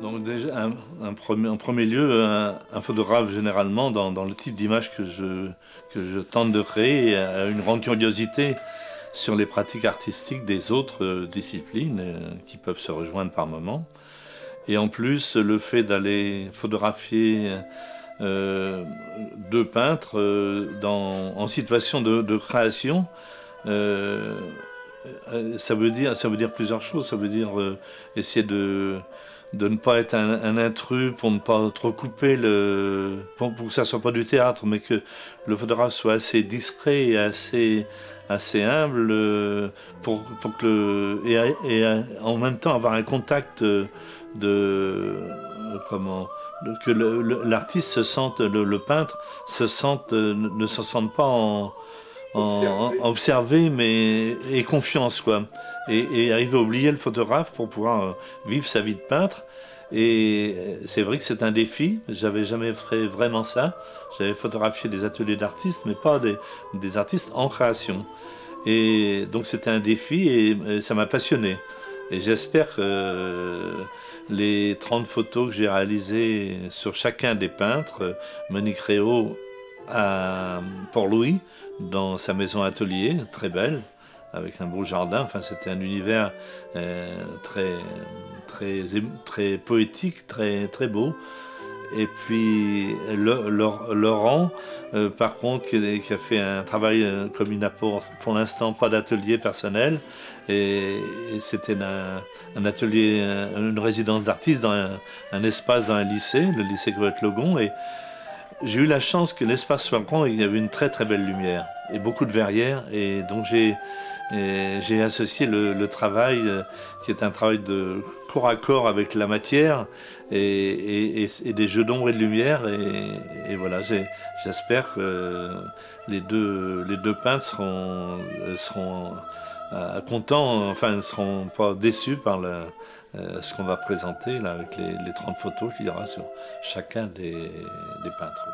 Donc déjà, en premier lieu, un photographe, généralement, dans le type d'image que je tente de créer, a une grande curiosité sur les pratiques artistiques des autres disciplines qui peuvent se rejoindre par moments. Et en plus, le fait d'aller photographier deux peintres en situation de création, euh, ça veut dire plusieurs choses. Ça veut dire essayer de ne pas être un intrus, pour ne pas trop couper pour que ça soit pas du théâtre, mais que le photographe soit assez discret et assez humble pour que en même temps avoir un contact comment que l'artiste se sente, le peintre se sente, ne se sente pas observer, mais et confiance, quoi, et arriver à oublier le photographe pour pouvoir vivre sa vie de peintre. Et c'est vrai que c'est un défi. J'avais jamais fait vraiment ça. J'avais photographié des ateliers d'artistes, mais pas des artistes en création. Et donc c'était un défi et ça m'a passionné. Et j'espère que les 30 photos que j'ai réalisées sur chacun des peintres, Monique Réau à Port-Louis, dans sa maison atelier, très belle, avec un beau jardin. Enfin, c'était un univers très, très poétique, très beau. Et puis Laurent, par contre, qui a fait un travail comme il n'a pour l'instant pas d'atelier personnel. Et c'était un atelier, une résidence d'artiste dans un espace dans un lycée, le lycée Goethe-Logon. Et j'ai eu la chance que l'espace soit grand et qu'il y avait une très belle lumière et beaucoup de verrières. Et donc j'ai associé le travail, qui est un travail de corps à corps avec la matière et des jeux d'ombre et de lumière. Et voilà, j'espère que les deux peintres seront contents, enfin ne seront pas déçus par ce qu'on va présenter là, avec les 30 photos qu'il y aura sur chacun des peintres.